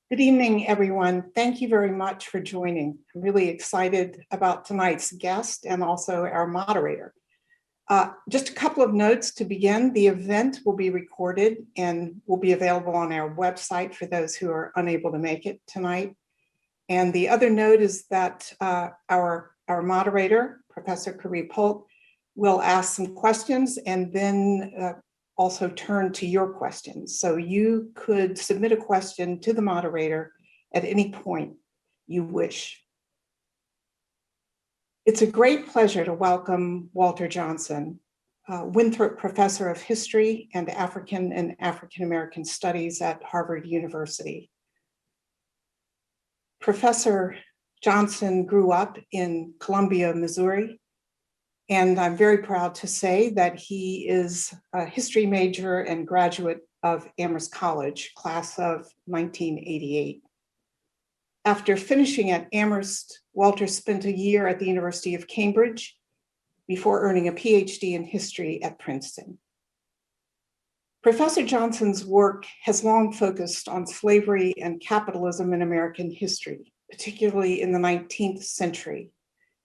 Good evening, everyone. Thank you very much for joining. I'm really excited about tonight's guest and also our moderator. Just a couple of notes to begin. The event will be recorded and will be available on our website for those who are unable to make it tonight. And the other note is that our moderator, Professor Khary Polk, will ask some questions and then also turn to your questions. So you could submit a question to the moderator at any point you wish. It's a great pleasure to welcome Walter Johnson, Winthrop Professor of History and African American Studies at Harvard University. Professor Johnson grew up in Columbia, Missouri, and I'm very proud to say that he is a history major and graduate of Amherst College, class of 1988. After finishing at Amherst, Walter spent a year at the University of Cambridge before earning a PhD in history at Princeton. Professor Johnson's work has long focused on slavery and capitalism in American history, particularly in the 19th century.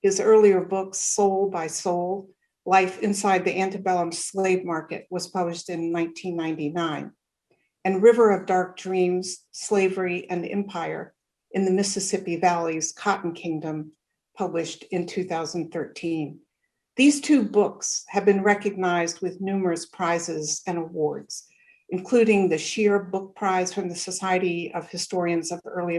His earlier book, Soul by Soul, Life Inside the Antebellum Slave Market, was published in 1999. And River of Dark Dreams, Slavery and Empire in the Mississippi Valley's Cotton Kingdom, published in 2013. These two books have been recognized with numerous prizes and awards, including the Scheer Book Prize from the Society of Historians of the Early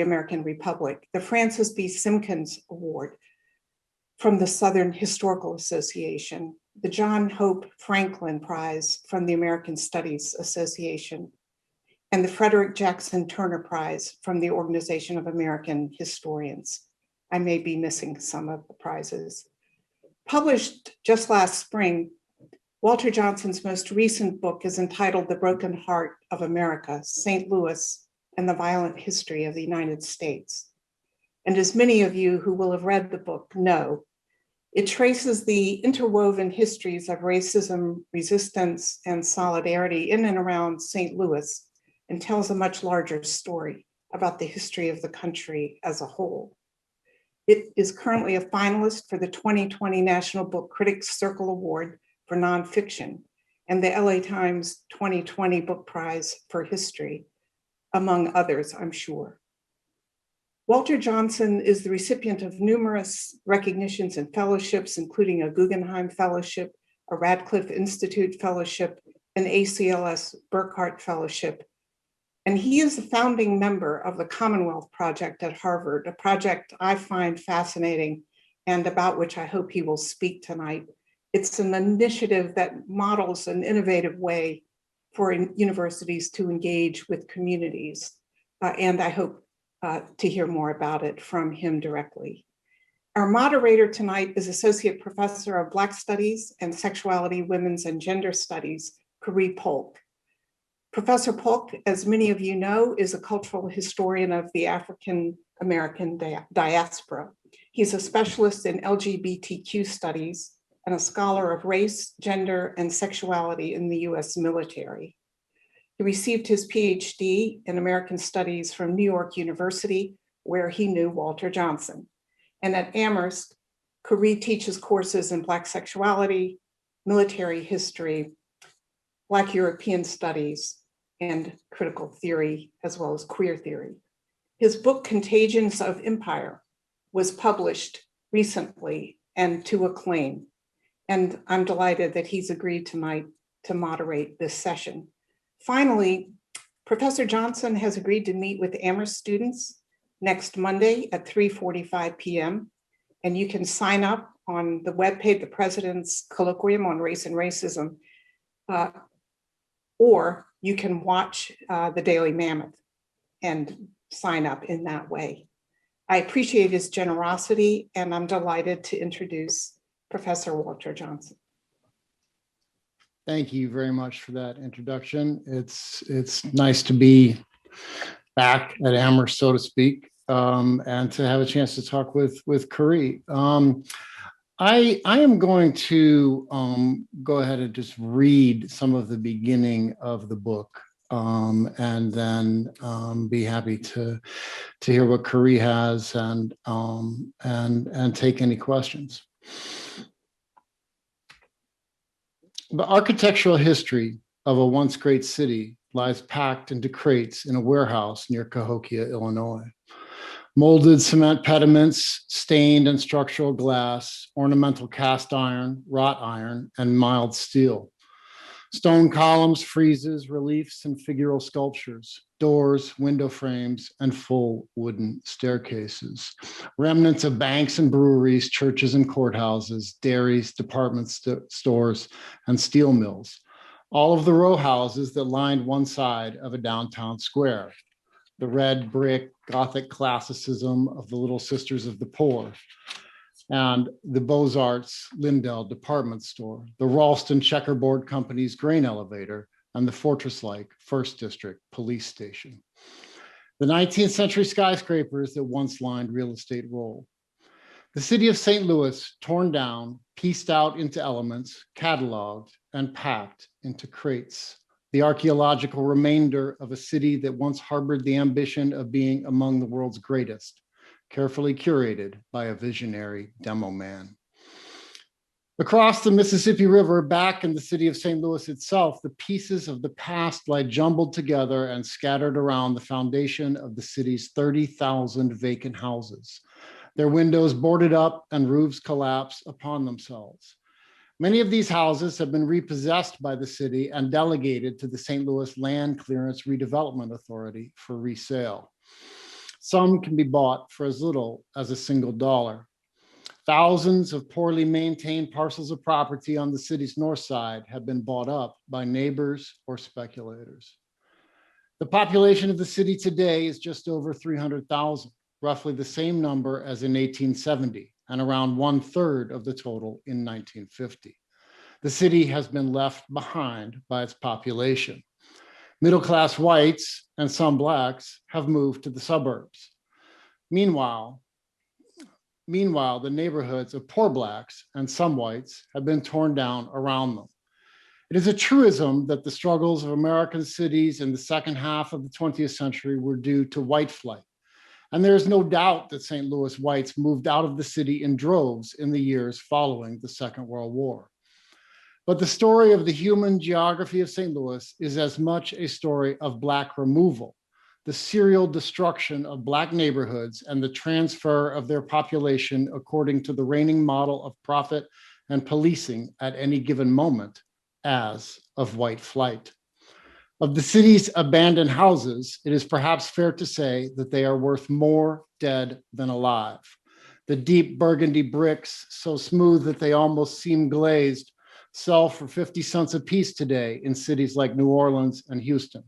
American Republic, the Francis B. Simpkins Award from the Southern Historical Association, the John Hope Franklin Prize from the American Studies Association, and the Frederick Jackson Turner Prize from the Organization of American Historians. I may be missing some of the prizes. Published just last spring, Walter Johnson's most recent book is entitled The Broken Heart of America, St. Louis and the Violent History of the United States. And as many of you who will have read the book know, it traces the interwoven histories of racism, resistance, and solidarity in and around St. Louis, and tells a much larger story about the history of the country as a whole. It is currently a finalist for the 2020 National Book Critics Circle Award for Nonfiction and the LA Times 2020 Book Prize for History, among others, I'm sure. Walter Johnson is the recipient of numerous recognitions and fellowships, including a Guggenheim Fellowship, a Radcliffe Institute Fellowship, an ACLS Burkhardt Fellowship, and he is the founding member of the Commonwealth Project at Harvard, a project I find fascinating and about which I hope he will speak tonight. It's an initiative that models an innovative way for universities to engage with communities, and I hope to hear more about it from him directly. Our moderator tonight is Associate Professor of Black Studies and Sexuality, Women's and Gender Studies, Khary Polk. Professor Polk, as many of you know, is a cultural historian of the African American diaspora. He's a specialist in LGBTQ studies and a scholar of race, gender, and sexuality in the US military. He received his PhD in American Studies from New York University, where he knew Walter Johnson. And at Amherst, Khary teaches courses in Black sexuality, military history, Black European studies, and critical theory, as well as queer theory. His book, Contagions of Empire, was published recently and to acclaim. And I'm delighted that he's agreed tonight to moderate this session. Finally, Professor Johnson has agreed to meet with Amherst students next Monday at 3:45 p.m. And you can sign up on the webpage, the President's Colloquium on Race and Racism, or you can watch the Daily Mammoth and sign up in that way. I appreciate his generosity, and I'm delighted to introduce Professor Walter Johnson. Thank you very much for that introduction. It's nice to be back at Amherst, so to speak, and to have a chance to talk with Khary. I am going to go ahead and just read some of the beginning of the book. and then be happy to hear what Khary has and take any questions. The architectural history of a once great city lies packed into crates in a warehouse near Cahokia, Illinois. Molded cement pediments, stained and structural glass, ornamental cast iron, wrought iron, and mild steel. Stone columns, friezes, reliefs, and figural sculptures, doors, window frames, and full wooden staircases. Remnants of banks and breweries, churches and courthouses, dairies, department stores, and steel mills. All of the row houses that lined one side of a downtown square. The red brick Gothic classicism of the Little Sisters of the Poor, and the Beaux-Arts Lindell department store, the Ralston Checkerboard Company's grain elevator, and the fortress-like First District police station. The 19th century skyscrapers that once lined real estate roll. The city of St. Louis torn down, pieced out into elements, cataloged, and packed into crates. The archaeological remainder of a city that once harbored the ambition of being among the world's greatest, carefully curated by a visionary demo man. Across the Mississippi River, back in the city of St. Louis itself, the pieces of the past lie jumbled together and scattered around the foundation of the city's 30,000 vacant houses. Their windows boarded up and roofs collapsed upon themselves. Many of these houses have been repossessed by the city and delegated to the St. Louis Land Clearance Redevelopment Authority for resale. Some can be bought for as little as $1. Thousands of poorly maintained parcels of property on the city's north side have been bought up by neighbors or speculators. The population of the city today is just over 300,000, roughly the same number as in 1870, and around 1/3 of the total in 1950. The city has been left behind by its population. Middle-class whites and some blacks have moved to the suburbs. Meanwhile, the neighborhoods of poor blacks and some whites have been torn down around them. It is a truism that the struggles of American cities in the second half of the 20th century were due to white flight. And there is no doubt that St. Louis whites moved out of the city in droves in the years following the Second World War. But the story of the human geography of St. Louis is as much a story of Black removal, the serial destruction of Black neighborhoods and the transfer of their population according to the reigning model of profit and policing at any given moment, as of white flight. Of the city's abandoned houses, it is perhaps fair to say that they are worth more dead than alive. The deep burgundy bricks, so smooth that they almost seem glazed, sell for 50 cents a piece today in cities like New Orleans and Houston.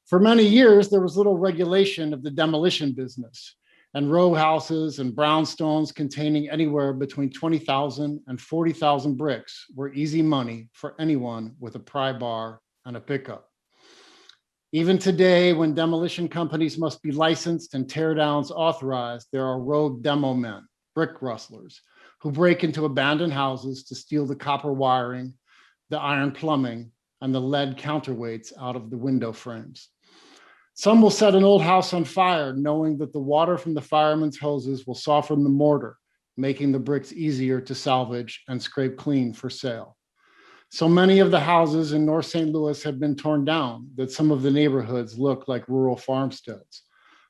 For many years, there was little regulation of the demolition business, and row houses and brownstones containing anywhere between 20,000 and 40,000 bricks were easy money for anyone with a pry bar and a pickup. Even today, when demolition companies must be licensed and teardowns authorized, there are rogue demo men, brick rustlers, who break into abandoned houses to steal the copper wiring, the iron plumbing, and the lead counterweights out of the window frames. Some will set an old house on fire, knowing that the water from the firemen's hoses will soften the mortar, making the bricks easier to salvage and scrape clean for sale. So many of the houses in North St. Louis have been torn down that some of the neighborhoods look like rural farmsteads,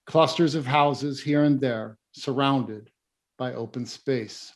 clusters of houses here and there surrounded by open space.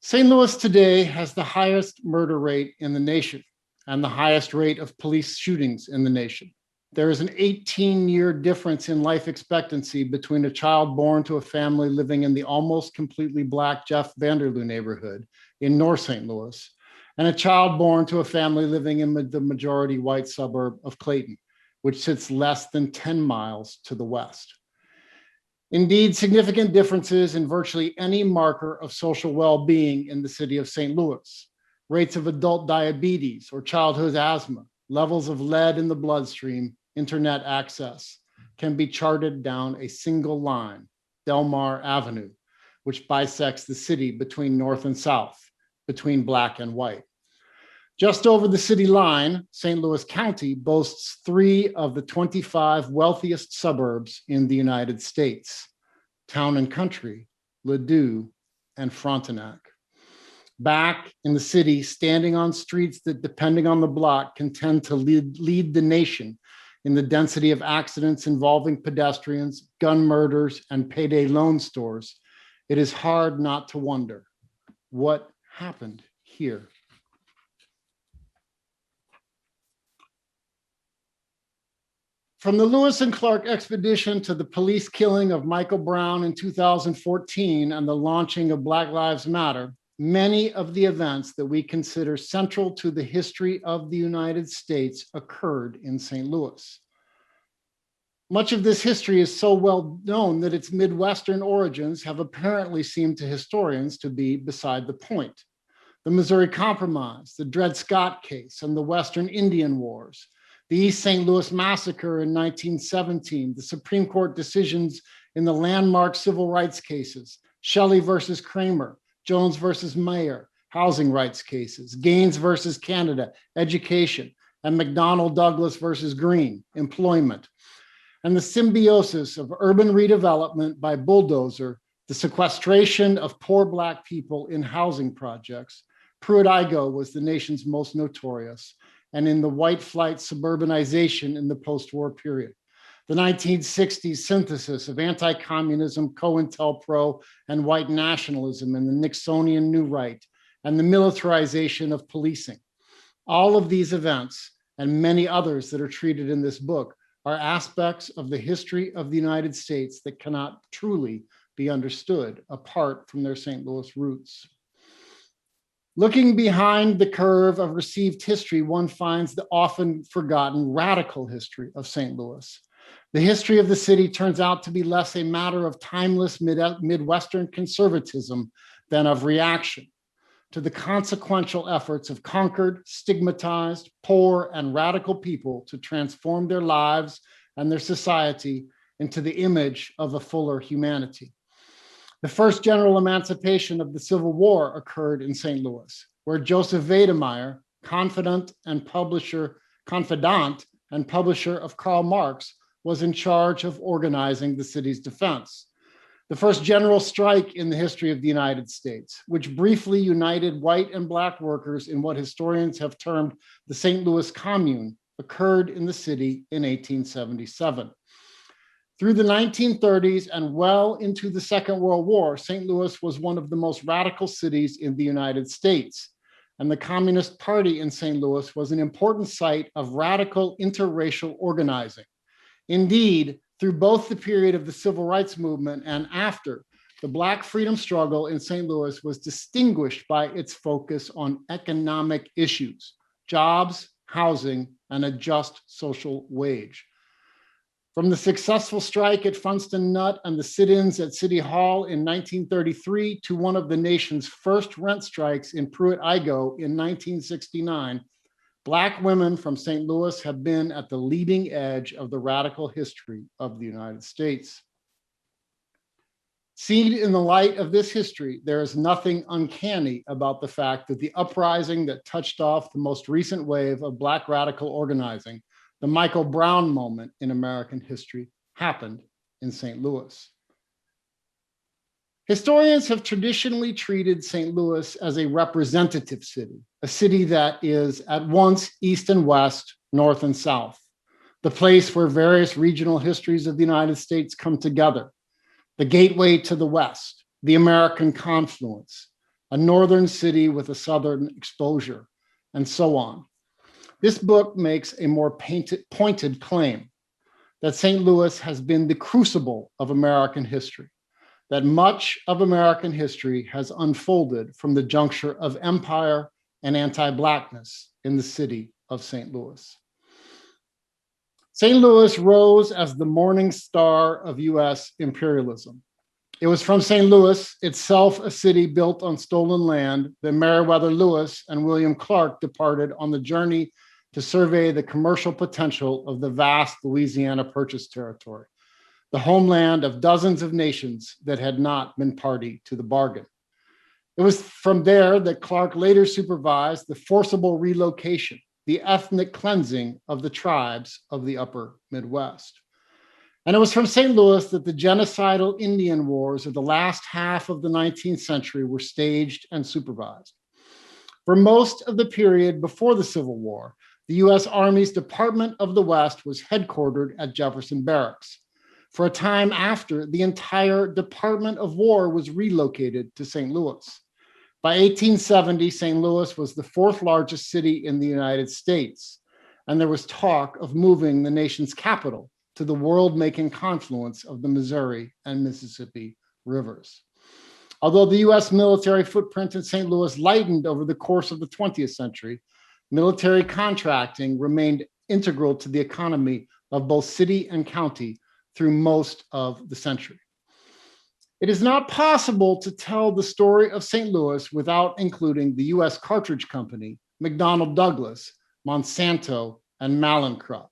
St. Louis today has the highest murder rate in the nation and the highest rate of police shootings in the nation. There is an 18-year difference in life expectancy between a child born to a family living in the almost completely Black Jeff Vanderloo neighborhood in North St. Louis and a child born to a family living in the majority white suburb of Clayton, which sits less than 10 miles to the west. Indeed, significant differences in virtually any marker of social well-being in the city of St. Louis, rates of adult diabetes or childhood asthma, levels of lead in the bloodstream, internet access, can be charted down a single line, Delmar Avenue, which bisects the city between north and south, between Black and white. Just over the city line, St. Louis County boasts 3 of the 25 wealthiest suburbs in the United States: Town and Country, Ladue, and Frontenac. Back in the city, standing on streets that, depending on the block, can tend to lead the nation in the density of accidents involving pedestrians, gun murders, and payday loan stores, it is hard not to wonder what happened here. From the Lewis and Clark expedition to the police killing of Michael Brown in 2014 and the launching of Black Lives Matter, many of the events that we consider central to the history of the United States occurred in St. Louis. Much of this history is so well known that its Midwestern origins have apparently seemed to historians to be beside the point. The Missouri Compromise, the Dred Scott case, and the Western Indian Wars, the East St. Louis Massacre in 1917, the Supreme Court decisions in the landmark civil rights cases, Shelley versus Kramer, Jones versus Mayer, housing rights cases, Gaines versus Canada, education, and McDonnell Douglas versus Green, employment, and the symbiosis of urban redevelopment by bulldozer, the sequestration of poor Black people in housing projects. Pruitt-Igoe was the nation's most notorious, and in the white flight suburbanization in the post-war period. The 1960s synthesis of anti-communism, COINTELPRO, and white nationalism in the Nixonian New Right, and the militarization of policing. All of these events, and many others that are treated in this book, are aspects of the history of the United States that cannot truly be understood apart from their St. Louis roots. Looking behind the curve of received history, one finds the often forgotten radical history of St. Louis. The history of the city turns out to be less a matter of timeless Midwestern conservatism than of reaction to the consequential efforts of conquered, stigmatized, poor, and radical people to transform their lives and their society into the image of a fuller humanity. The first general emancipation of the Civil War occurred in St. Louis, where Joseph Wedemeyer, confidant and publisher of Karl Marx, was in charge of organizing the city's defense. The first general strike in the history of the United States, which briefly united white and Black workers in what historians have termed the St. Louis Commune, occurred in the city in 1877. Through the 1930s and well into the Second World War, St. Louis was one of the most radical cities in the United States, and the Communist Party in St. Louis was an important site of radical interracial organizing. Indeed, through both the period of the Civil Rights Movement and after, the Black freedom struggle in St. Louis was distinguished by its focus on economic issues, jobs, housing, and a just social wage. From the successful strike at Funston Nut and the sit-ins at City Hall in 1933 to one of the nation's first rent strikes in Pruitt-Igoe in 1969, Black women from St. Louis have been at the leading edge of the radical history of the United States. Seen in the light of this history, there is nothing uncanny about the fact that the uprising that touched off the most recent wave of Black radical organizing, the Michael Brown moment in American history, happened in St. Louis. Historians have traditionally treated St. Louis as a representative city, a city that is at once East and West, North and South, the place where various regional histories of the United States come together, the gateway to the West, the American confluence, a northern city with a southern exposure, and so on. This book makes a more pointed claim that St. Louis has been the crucible of American history, that much of American history has unfolded from the juncture of empire and anti-Blackness in the city of St. Louis. St. Louis rose as the morning star of US imperialism. It was from St. Louis, itself a city built on stolen land, that Meriwether Lewis and William Clark departed on the journey to survey the commercial potential of the vast Louisiana Purchase territory, the homeland of dozens of nations that had not been party to the bargain. It was from there that Clark later supervised the forcible relocation, the ethnic cleansing of the tribes of the upper Midwest. And it was from St. Louis that the genocidal Indian wars of the last half of the 19th century were staged and supervised. For most of the period before the Civil War, the U.S. Army's Department of the West was headquartered at Jefferson Barracks. For a time after, the entire Department of War was relocated to St. Louis. By 1870, St. Louis was the fourth largest city in the United States, and there was talk of moving the nation's capital to the world-making confluence of the Missouri and Mississippi rivers. Although the U.S. military footprint in St. Louis lightened over the course of the 20th century, military contracting remained integral to the economy of both city and county through most of the century. It is not possible to tell the story of St. Louis without including the U.S. Cartridge Company, McDonnell Douglas, Monsanto, and Mallinckrodt.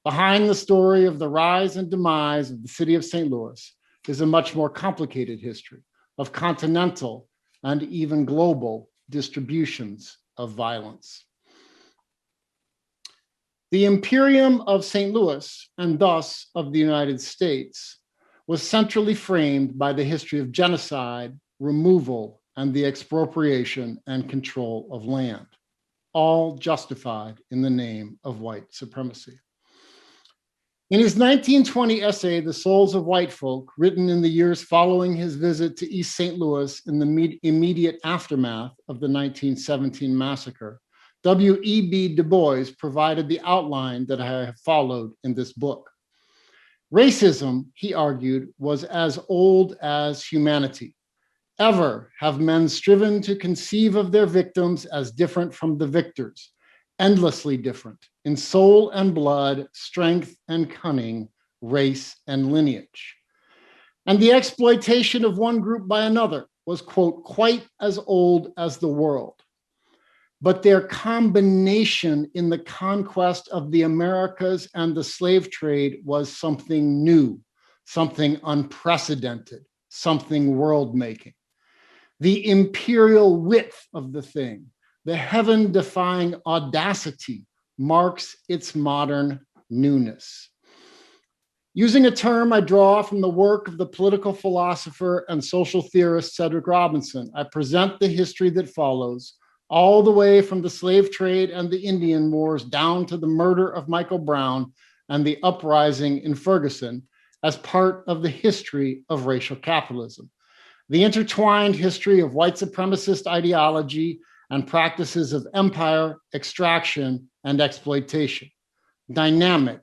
Behind the story of the rise and demise of the city of St. Louis is a much more complicated history of continental and even global distributions of violence. The Imperium of St. Louis, and thus of the United States, was centrally framed by the history of genocide, removal, and the expropriation and control of land, all justified in the name of white supremacy. In his 1920 essay, The Souls of White Folk, written in the years following his visit to East St. Louis in the immediate aftermath of the 1917 massacre, W.E.B. Du Bois provided the outline that I have followed in this book. Racism, he argued, was as old as humanity. Ever have men striven to conceive of their victims as different from the victors, endlessly different in soul and blood, strength and cunning, race and lineage. And the exploitation of one group by another was, quote, quite as old as the world. But their combination in the conquest of the Americas and the slave trade was something new, something unprecedented, something world-making. The imperial width of the thing, the heaven-defying audacity, marks its modern newness. Using a term I draw from the work of the political philosopher and social theorist Cedric Robinson, I present the history that follows, all the way from the slave trade and the Indian Wars down to the murder of Michael Brown and the uprising in Ferguson, as part of the history of racial capitalism, the intertwined history of white supremacist ideology and practices of empire, extraction, and exploitation, dynamic,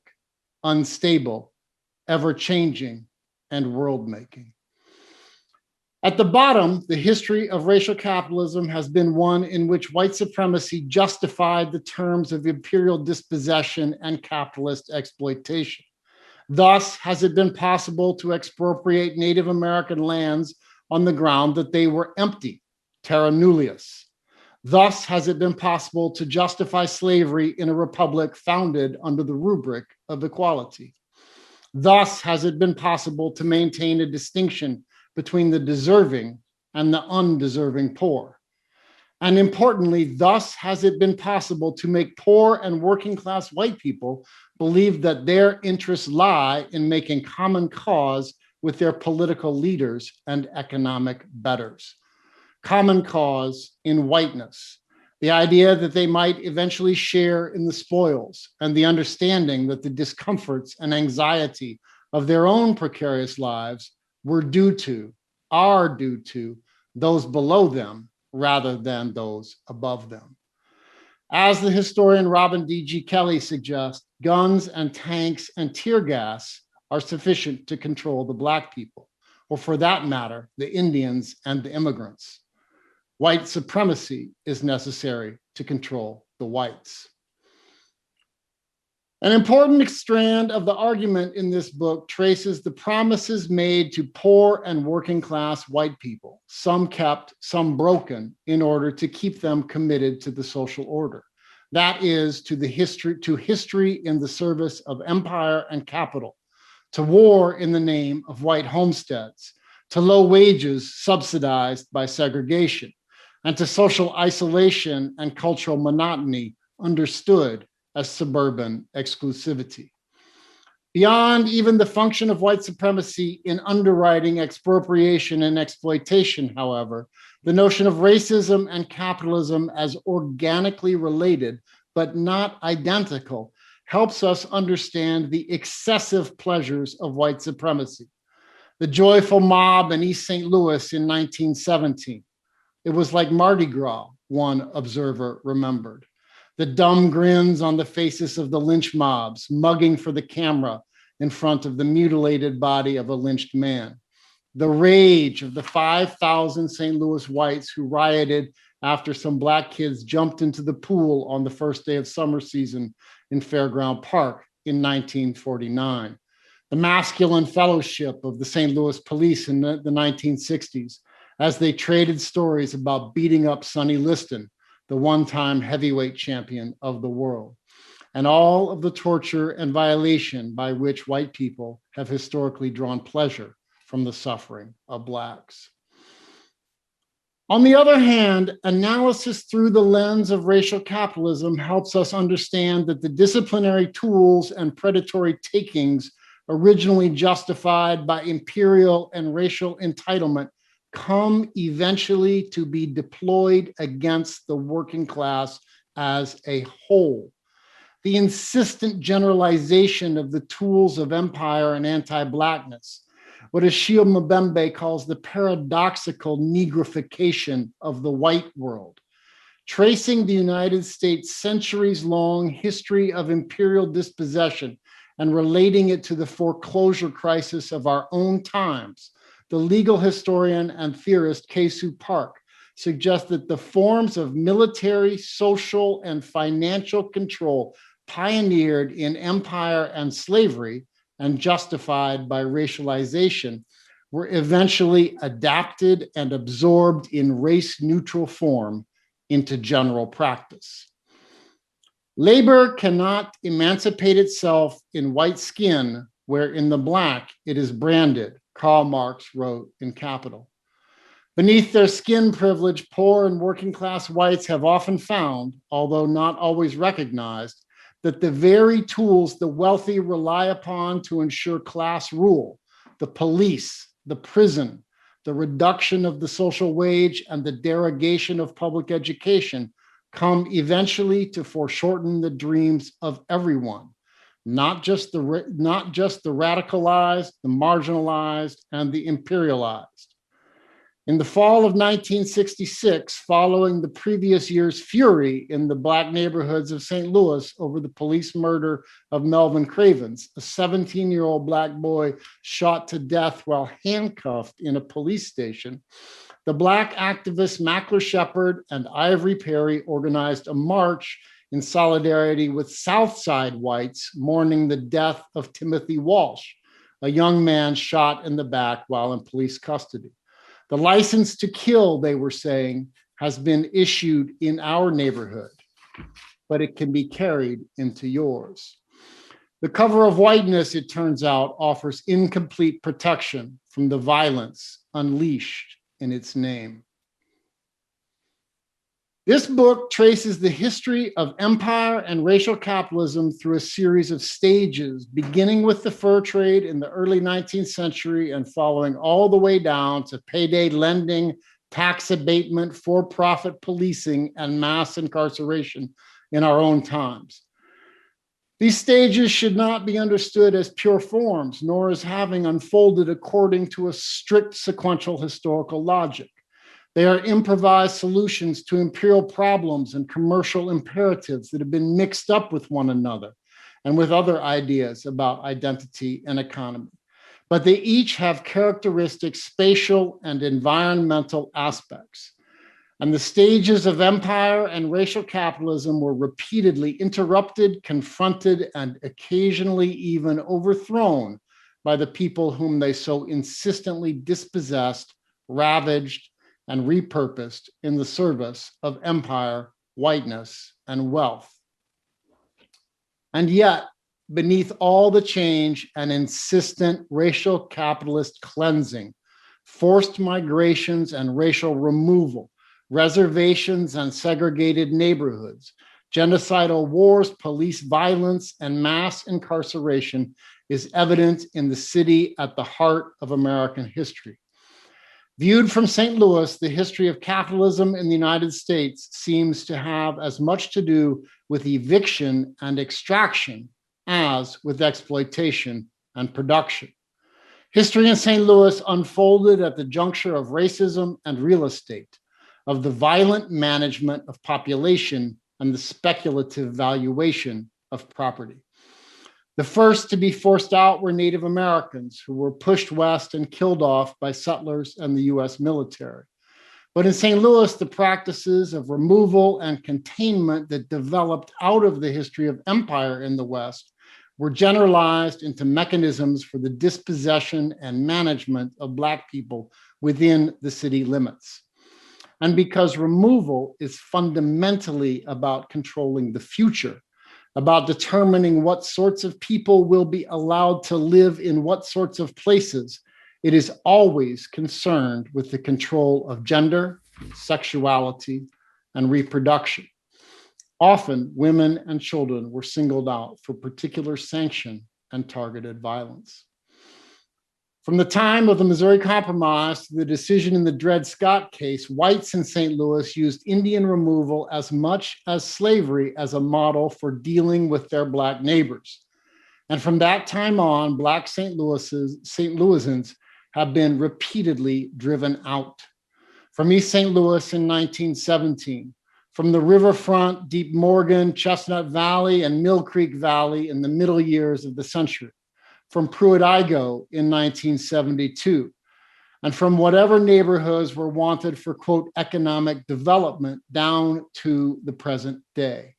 unstable, ever-changing, and world-making. At the bottom, the history of racial capitalism has been one in which white supremacy justified the terms of imperial dispossession and capitalist exploitation. Thus has it been possible to expropriate Native American lands on the ground that they were empty, terra nullius. Thus has it been possible to justify slavery in a republic founded under the rubric of equality. Thus has it been possible to maintain a distinction between the deserving and the undeserving poor. And importantly, thus has it been possible to make poor and working class white people believe that their interests lie in making common cause with their political leaders and economic betters. Common cause in whiteness, the idea that they might eventually share in the spoils, and the understanding that the discomforts and anxiety of their own precarious lives are due to those below them rather than those above them. As the historian Robin D.G. Kelley suggests, guns and tanks and tear gas are sufficient to control the Black people, or for that matter, the Indians and the immigrants. White supremacy is necessary to control the whites. An important strand of the argument in this book traces the promises made to poor and working class white people, some kept, some broken, in order to keep them committed to the social order. That is, to history in the service of empire and capital, to war in the name of white homesteads, to low wages subsidized by segregation, and to social isolation and cultural monotony understood as suburban exclusivity. Beyond even the function of white supremacy in underwriting expropriation and exploitation, however, the notion of racism and capitalism as organically related but not identical helps us understand the excessive pleasures of white supremacy. The joyful mob in East St. Louis in 1917. It was like Mardi Gras, one observer remembered. The dumb grins on the faces of the lynch mobs, mugging for the camera in front of the mutilated body of a lynched man. The rage of the 5,000 St. Louis whites who rioted after some Black kids jumped into the pool on the first day of summer season in Fairground Park in 1949. The masculine fellowship of the St. Louis police in the 1960s as they traded stories about beating up Sonny Liston, the one-time heavyweight champion of the world, and all of the torture and violation by which white people have historically drawn pleasure from the suffering of Blacks. On the other hand, analysis through the lens of racial capitalism helps us understand that the disciplinary tools and predatory takings originally justified by imperial and racial entitlement come eventually to be deployed against the working class as a whole. The insistent generalization of the tools of empire and anti-Blackness, what Achille Mbembe calls the paradoxical negrification of the white world, tracing the United States' centuries-long history of imperial dispossession and relating it to the foreclosure crisis of our own times. The legal historian and theorist Kay-Sue Park suggests that the forms of military, social, and financial control pioneered in empire and slavery and justified by racialization were eventually adapted and absorbed in race-neutral form into general practice. Labor cannot emancipate itself in white skin where in the Black it is branded, Karl Marx wrote in Capital. Beneath their skin privilege, poor and working class whites have often found, although not always recognized, that the very tools the wealthy rely upon to ensure class rule, the police, the prison, the reduction of the social wage, and the derogation of public education come eventually to foreshorten the dreams of everyone, not just the radicalized, the marginalized, and the imperialized. In the fall of 1966, following the previous year's fury in the Black neighborhoods of St. Louis over the police murder of Melvin Cravens, a 17-year-old Black boy shot to death while handcuffed in a police station, the Black activists Mackler Shepherd and Ivory Perry organized a march in solidarity with Southside whites mourning the death of Timothy Walsh, a young man shot in the back while in police custody. The license to kill, they were saying, has been issued in our neighborhood, but it can be carried into yours. The cover of whiteness, it turns out, offers incomplete protection from the violence unleashed in its name. This book traces the history of empire and racial capitalism through a series of stages, beginning with the fur trade in the early 19th century and following all the way down to payday lending, tax abatement, for-profit policing, and mass incarceration in our own times. These stages should not be understood as pure forms, nor as having unfolded according to a strict sequential historical logic. They are improvised solutions to imperial problems and commercial imperatives that have been mixed up with one another and with other ideas about identity and economy. But they each have characteristic spatial and environmental aspects. And the stages of empire and racial capitalism were repeatedly interrupted, confronted, and occasionally even overthrown by the people whom they so insistently dispossessed, ravaged, and repurposed in the service of empire, whiteness, and wealth. And yet, beneath all the change and insistent racial capitalist cleansing, forced migrations and racial removal, reservations and segregated neighborhoods, genocidal wars, police violence, and mass incarceration is evident in the city at the heart of American history. Viewed from St. Louis, the history of capitalism in the United States seems to have as much to do with eviction and extraction as with exploitation and production. History in St. Louis unfolded at the juncture of racism and real estate, of the violent management of population and the speculative valuation of property. The first to be forced out were Native Americans, who were pushed west and killed off by settlers and the US military. But in St. Louis, the practices of removal and containment that developed out of the history of empire in the West were generalized into mechanisms for the dispossession and management of Black people within the city limits. And because removal is fundamentally about controlling the future, about determining what sorts of people will be allowed to live in what sorts of places, it is always concerned with the control of gender, sexuality, and reproduction. Often, women and children were singled out for particular sanction and targeted violence. From the time of the Missouri Compromise to the decision in the Dred Scott case, whites in St. Louis used Indian removal as much as slavery as a model for dealing with their Black neighbors. And from that time on, Black St. Louisans have been repeatedly driven out. From East St. Louis in 1917, from the riverfront, Deep Morgan, Chestnut Valley, and Mill Creek Valley in the middle years of the century, from Pruitt-Igoe in 1972, and from whatever neighborhoods were wanted for, quote, economic development down to the present day.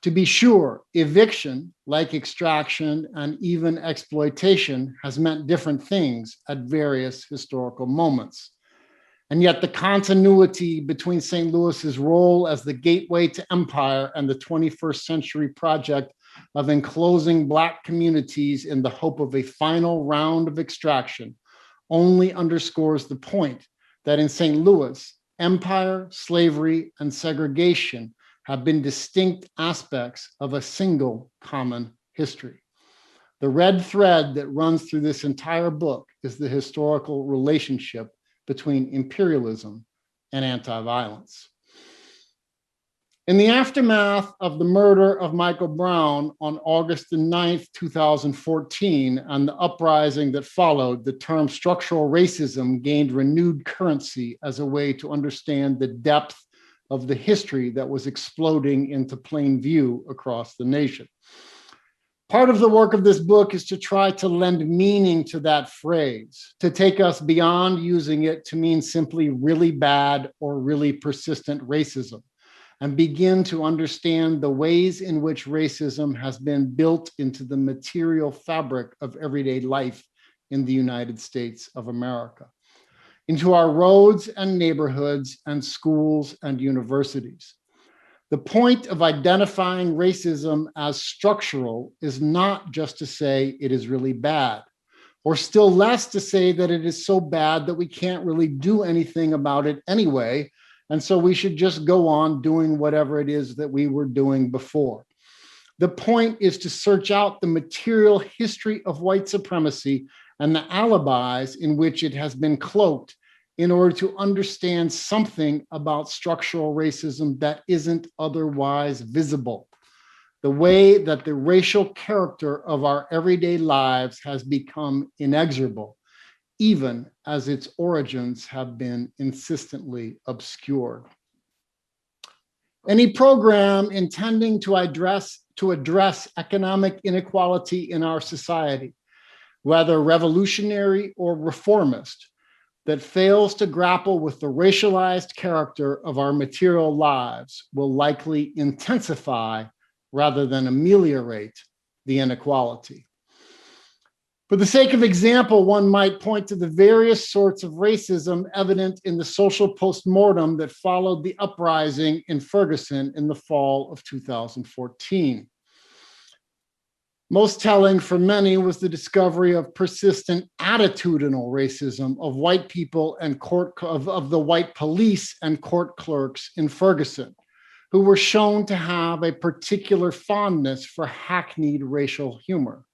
To be sure, eviction, like extraction and even exploitation, has meant different things at various historical moments. And yet the continuity between St. Louis's role as the gateway to empire and the 21st century project of enclosing Black communities in the hope of a final round of extraction only underscores the point that in St. Louis, empire, slavery, and segregation have been distinct aspects of a single common history. The red thread that runs through this entire book is the historical relationship between imperialism and anti-violence. In the aftermath of the murder of Michael Brown on August the 9th, 2014, and the uprising that followed, the term structural racism gained renewed currency as a way to understand the depth of the history that was exploding into plain view across the nation. Part of the work of this book is to try to lend meaning to that phrase, to take us beyond using it to mean simply really bad or really persistent racism, and begin to understand the ways in which racism has been built into the material fabric of everyday life in the United States of America, into our roads and neighborhoods and schools and universities. The point of identifying racism as structural is not just to say it is really bad, or still less to say that it is so bad that we can't really do anything about it anyway, and so we should just go on doing whatever it is that we were doing before. The point is to search out the material history of white supremacy and the alibis in which it has been cloaked in order to understand something about structural racism that isn't otherwise visible. The way that the racial character of our everyday lives has become inexorable, even as its origins have been insistently obscured. Any program intending to address economic inequality in our society, whether revolutionary or reformist, that fails to grapple with the racialized character of our material lives will likely intensify rather than ameliorate the inequality. For the sake of example, one might point to the various sorts of racism evident in the social postmortem that followed the uprising in Ferguson in the fall of 2014. Most telling for many was the discovery of persistent attitudinal racism of white people and of the white police and court clerks in Ferguson, who were shown to have a particular fondness for hackneyed racial humor.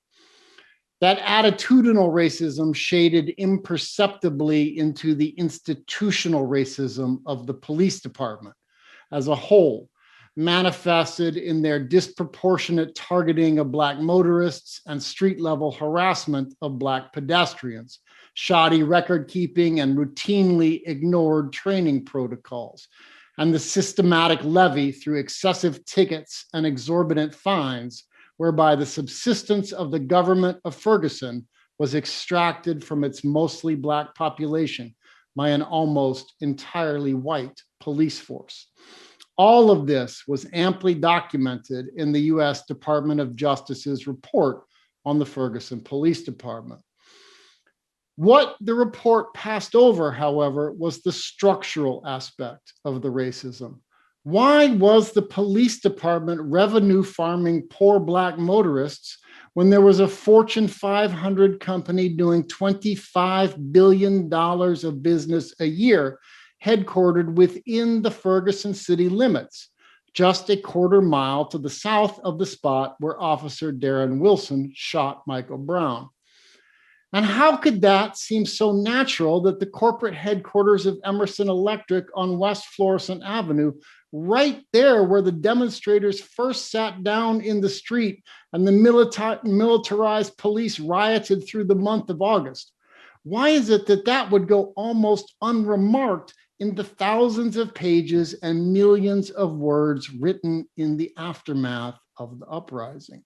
That attitudinal racism shaded imperceptibly into the institutional racism of the police department as a whole, manifested in their disproportionate targeting of Black motorists and street-level harassment of Black pedestrians, shoddy record-keeping and routinely ignored training protocols, and the systematic levy through excessive tickets and exorbitant fines, whereby the subsistence of the government of Ferguson was extracted from its mostly Black population by an almost entirely white police force. All of this was amply documented in the US Department of Justice's report on the Ferguson Police Department. What the report passed over, however, was the structural aspect of the racism. Why was the police department revenue farming poor Black motorists when there was a Fortune 500 company doing $25 billion of business a year, headquartered within the Ferguson city limits, just a quarter mile to the south of the spot where Officer Darren Wilson shot Michael Brown? And how could that seem so natural that the corporate headquarters of Emerson Electric on West Florissant Avenue, right there where the demonstrators first sat down in the street and the militarized police rioted through the month of August, why is it that that would go almost unremarked in the thousands of pages and millions of words written in the aftermath of the uprising?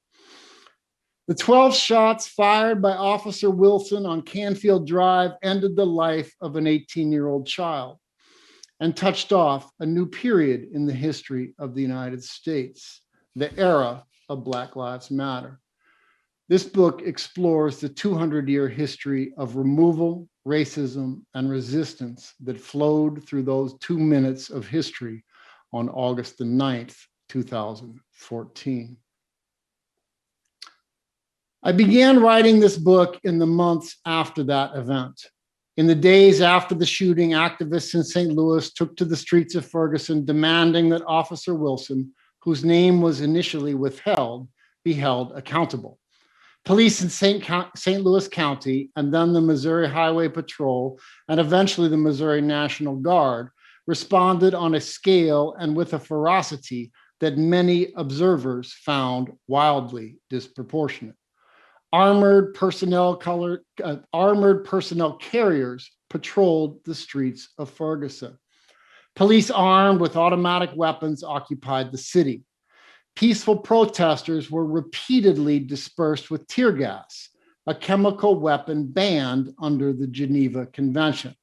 The 12 shots fired by Officer Wilson on Canfield Drive ended the life of an 18-year-old child and touched off a new period in the history of the United States, the era of Black Lives Matter. This book explores the 200-year history of removal, racism, and resistance that flowed through those 2 minutes of history on August the 9th, 2014. I began writing this book in the months after that event. In the days after the shooting, activists in St. Louis took to the streets of Ferguson demanding that Officer Wilson, whose name was initially withheld, be held accountable. Police in St. Louis County, and then the Missouri Highway Patrol, and eventually the Missouri National Guard, responded on a scale and with a ferocity that many observers found wildly disproportionate. Armored personnel carriers patrolled the streets of Ferguson. Police armed with automatic weapons occupied the city. Peaceful protesters were repeatedly dispersed with tear gas, a chemical weapon banned under the Geneva Convention.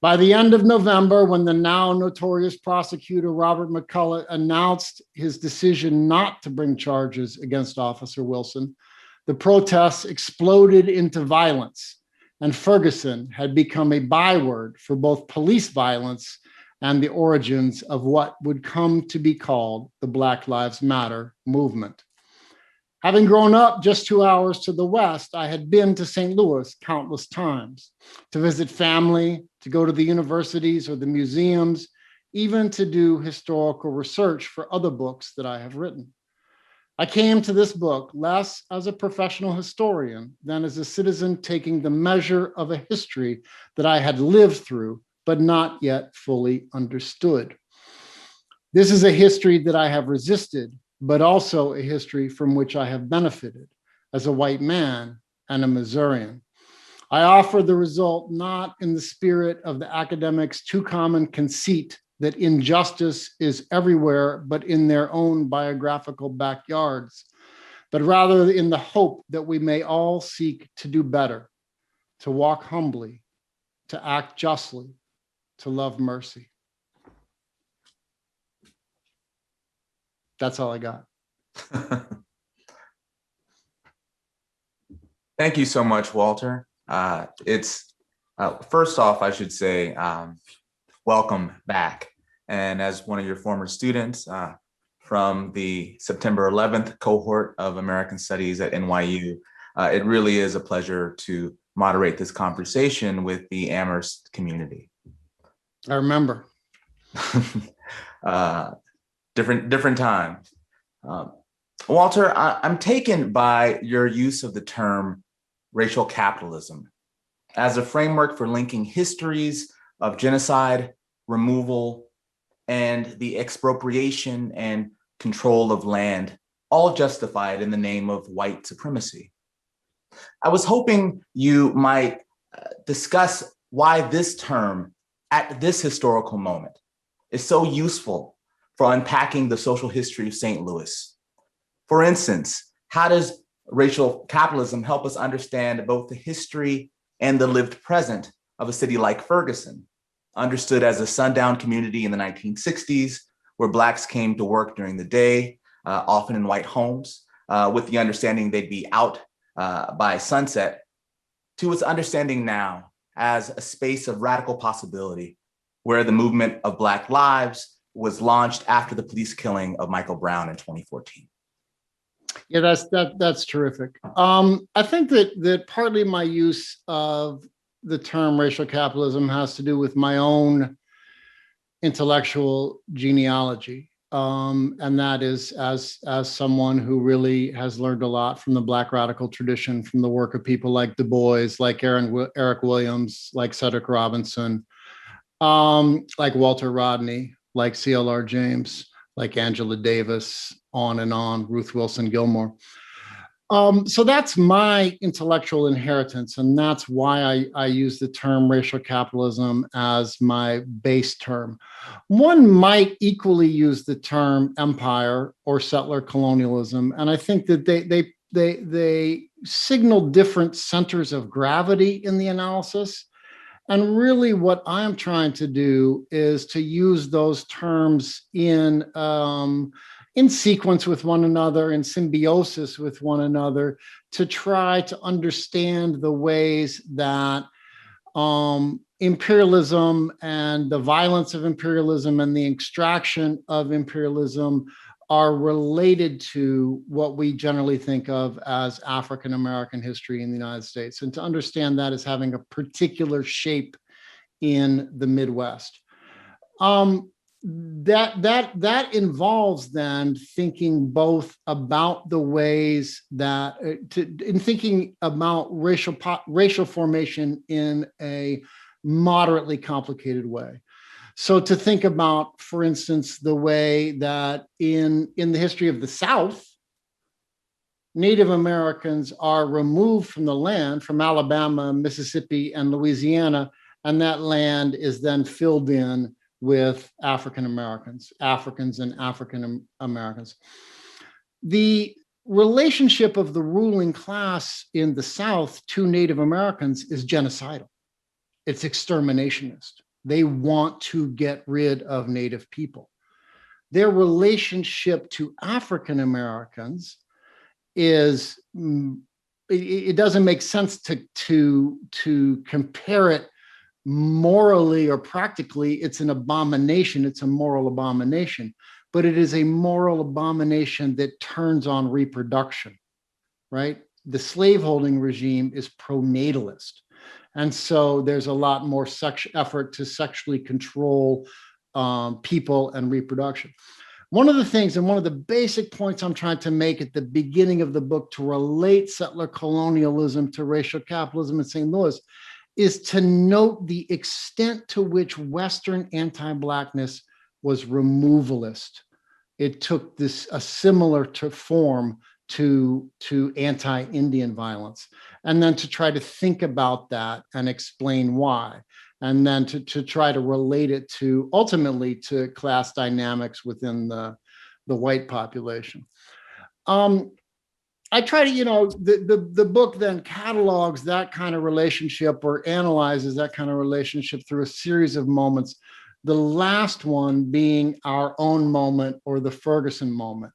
By the end of November, when the now notorious prosecutor Robert McCullough announced his decision not to bring charges against Officer Wilson, the protests exploded into violence, and Ferguson had become a byword for both police violence and the origins of what would come to be called the Black Lives Matter movement. Having grown up just 2 hours to the west, I had been to St. Louis countless times to visit family, to go to the universities or the museums, even to do historical research for other books that I have written. I came to this book less as a professional historian than as a citizen taking the measure of a history that I had lived through, but not yet fully understood. This is a history that I have resisted, but also a history from which I have benefited as a white man and a Missourian. I offer the result not in the spirit of the academics' too common conceit that injustice is everywhere but in their own biographical backyards, but rather in the hope that we may all seek to do better, to walk humbly, to act justly, to love mercy. That's all I got. Thank you so much, Walter. First off, I should say, welcome back. And as one of your former students, from the September 11th cohort of American Studies at NYU. It really is a pleasure to moderate this conversation with the Amherst community. I remember. Different time. Walter, I'm taken by your use of the term racial capitalism as a framework for linking histories of genocide, removal, and the expropriation and control of land, all justified in the name of white supremacy. I was hoping you might discuss why this term at this historical moment is so useful for unpacking the social history of St. Louis. For instance, how does racial capitalism help us understand both the history and the lived present of a city like Ferguson, understood as a sundown community in the 1960s, where Blacks came to work during the day, often in white homes, with the understanding they'd be out by sunset, to its understanding now as a space of radical possibility, where the movement of Black lives was launched after the police killing of Michael Brown in 2014. Yeah, that's terrific. I think that partly my use of the term racial capitalism has to do with my own intellectual genealogy. And that is as someone who really has learned a lot from the Black radical tradition, from the work of people like Du Bois, like Eric Williams, like Cedric Robinson, like Walter Rodney, like CLR James, like Angela Davis, on and on, Ruth Wilson Gilmore. So that's my intellectual inheritance, and that's why I use the term racial capitalism as my base term. One might equally use the term empire or settler colonialism, and I think that they signal different centers of gravity in the analysis. And really what I'm trying to do is to use those terms in sequence with one another, in symbiosis with one another, to try to understand the ways that imperialism and the violence of imperialism and the extraction of imperialism are related to what we generally think of as African-American history in the United States, and to understand that as having a particular shape in the Midwest. That involves then thinking both about the ways that, in thinking about racial formation in a moderately complicated way. So to think about, for instance, the way that in the history of the South, Native Americans are removed from the land, from Alabama, Mississippi, and Louisiana, and that land is then filled in with African Americans, Africans and African Americans. The relationship of the ruling class in the South to Native Americans is genocidal. It's exterminationist. They want to get rid of Native people. Their relationship to African Americans is, it doesn't make sense to compare it morally or practically. It's an abomination. It's a moral abomination, but it is a moral abomination that turns on reproduction, right? The slaveholding regime is pronatalist. And so there's a lot more effort to sexually control people and reproduction. One of the things, and one of the basic points I'm trying to make at the beginning of the book to relate settler colonialism to racial capitalism in St. Louis, is to note the extent to which Western anti-Blackness was removalist. It took a similar form to anti-Indian violence, and then to try to think about that and explain why, and then to try to relate it to, ultimately, to class dynamics within the white population. I try to, the book then catalogs that kind of relationship, or analyzes that kind of relationship through a series of moments, the last one being our own moment, or the Ferguson moment.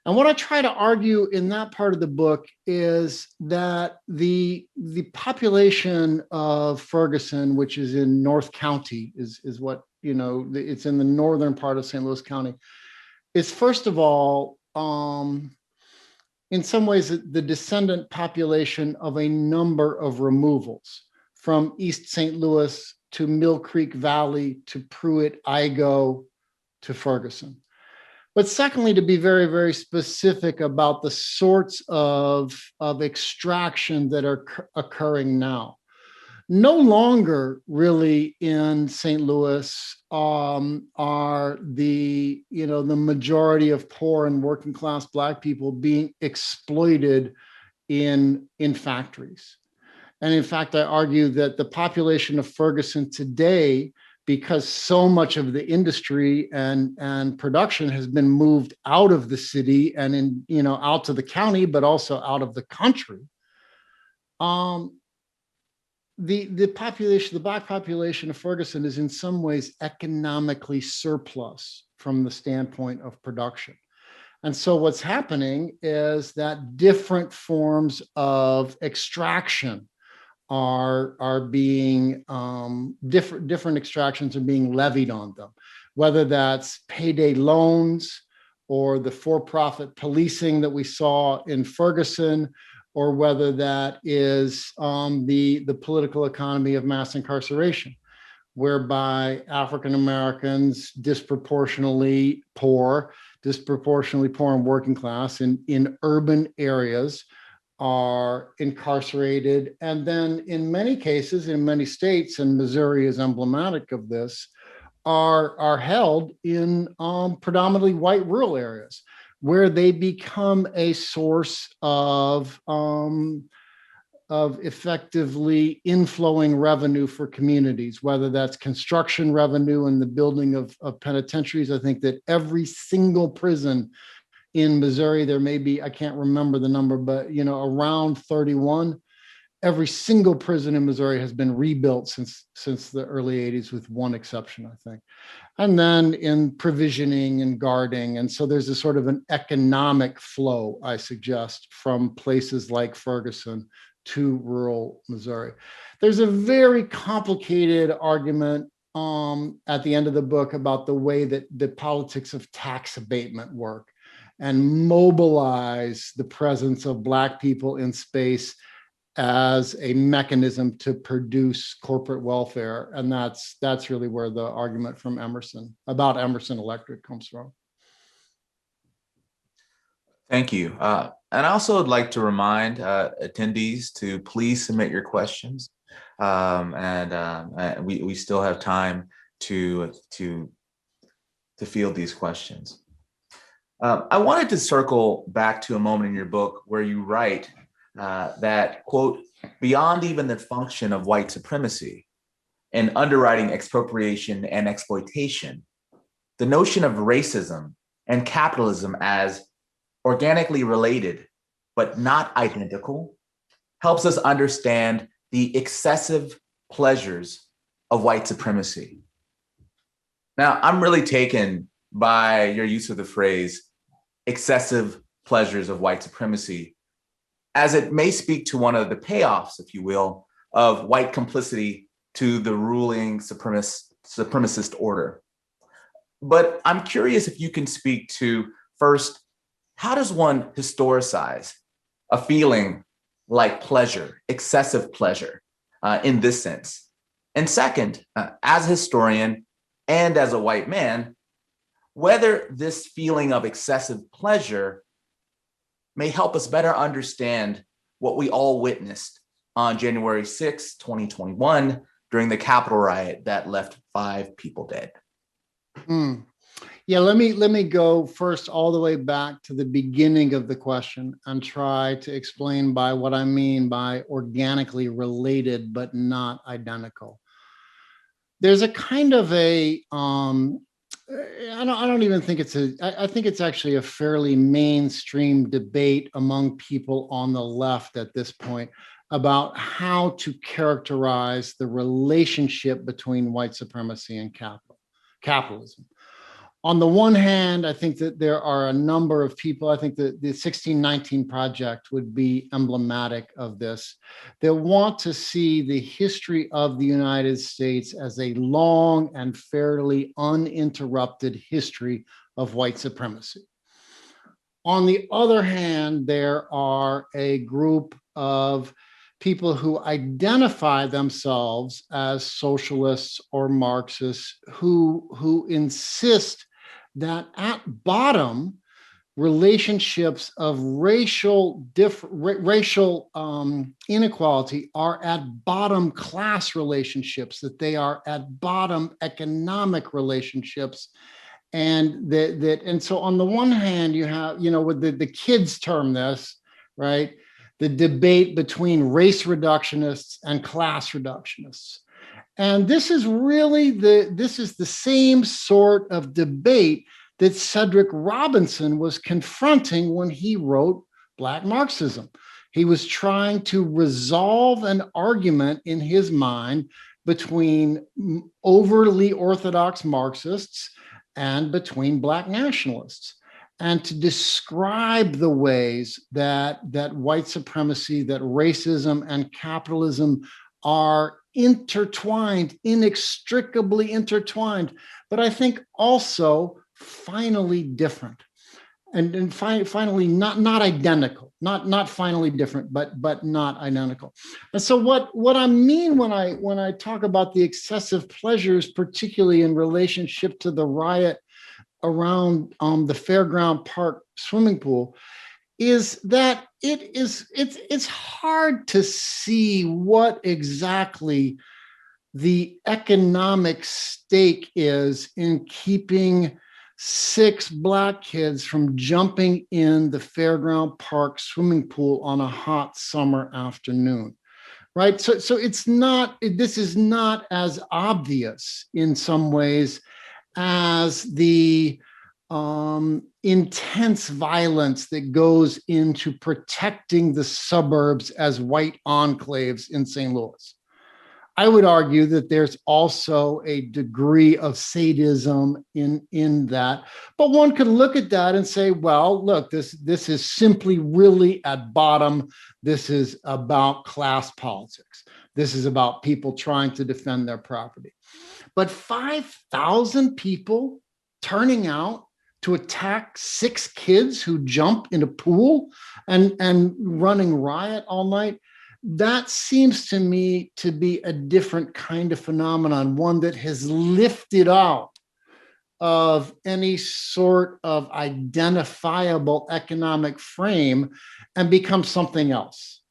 And what I try to argue in that part of the book is that the population of Ferguson, which is in North County, is what, it's in the northern part of St. Louis County, is first of all, in some ways, the descendant population of a number of removals from East St. Louis to Mill Creek Valley to Pruitt, Igo to Ferguson. But secondly, to be very, very specific about the sorts of extraction that are occurring now. No longer really in St. Louis are the majority of poor and working class Black people being exploited in factories. And in fact, I argue that the population of Ferguson today, because so much of the industry and production has been moved out of the city and out to the county, but also out of the country, the population, the Black population of Ferguson is in some ways economically surplus from the standpoint of production. And so what's happening is that different forms of extraction are being, different extractions are being levied on them, whether that's payday loans or the for-profit policing that we saw in Ferguson, or whether that is the political economy of mass incarceration, whereby African Americans disproportionately poor and working class in urban areas are incarcerated. And then in many cases, in many states, and Missouri is emblematic of this, are held in predominantly white rural areas, where they become a source of effectively inflowing revenue for communities, whether that's construction revenue and the building of penitentiaries. I think that every single prison in Missouri, there may be, I can't remember the number, but around 31, every single prison in Missouri has been rebuilt since the early 80s, with one exception, I think. And then in provisioning and guarding. And so there's a sort of an economic flow, I suggest, from places like Ferguson to rural Missouri. There's a very complicated argument at the end of the book about the way that the politics of tax abatement work and mobilize the presence of Black people in space as a mechanism to produce corporate welfare. And that's really where the argument from Emerson Electric comes from. Thank you. And I also would like to remind attendees to please submit your questions. And we still have time to field these questions. I wanted to circle back to a moment in your book where you write that, quote, beyond even the function of white supremacy and underwriting expropriation and exploitation, the notion of racism and capitalism as organically related but not identical helps us understand the excessive pleasures of white supremacy. Now, I'm really taken by your use of the phrase excessive pleasures of white supremacy, as it may speak to one of the payoffs, if you will, of white complicity to the ruling supremacist order. But I'm curious if you can speak to, first, how does one historicize a feeling like pleasure, excessive pleasure, in this sense? And second, as a historian and as a white man, whether this feeling of excessive pleasure may help us better understand what we all witnessed on January 6, 2021, during the Capitol riot that left 5 people dead. Yeah, let me go first all the way back to the beginning of the question and try to explain by what I mean by organically related but not identical. There's a kind of a I don't even think I think it's actually a fairly mainstream debate among people on the left at this point about how to characterize the relationship between white supremacy and capitalism. On the one hand, I think that there are a number of people, I think that the 1619 Project would be emblematic of this, that want to see the history of the United States as a long and fairly uninterrupted history of white supremacy. On the other hand, there are a group of people who identify themselves as socialists or Marxists who insist that at bottom, relationships of racial inequality are at bottom class relationships, that they are at bottom economic relationships. And and so on the one hand, you have, what the kids term this, right? The debate between race reductionists and class reductionists. And this is really this is the same sort of debate that Cedric Robinson was confronting when he wrote Black Marxism. He was trying to resolve an argument in his mind between overly orthodox Marxists and between Black nationalists, and to describe the ways that white supremacy, that racism and capitalism are intertwined, inextricably intertwined, but I think also finally different, and finally not identical, not finally different, but not identical. And so what I mean when I talk about the excessive pleasures, particularly in relationship to the riot around the Fairground Park swimming pool, is that it's hard to see what exactly the economic stake is in keeping 6 Black kids from jumping in the Fairground Park swimming pool on a hot summer afternoon, right? So this is not as obvious in some ways as the intense violence that goes into protecting the suburbs as white enclaves in St. Louis. I would argue that there's also a degree of sadism in that, but one could look at that and say, well, look, this is simply really at bottom. This is about class politics. This is about people trying to defend their property. But 5,000 people turning out to attack 6 kids who jump in a pool and running riot all night, that seems to me to be a different kind of phenomenon, one that has lifted out of any sort of identifiable economic frame and become something else,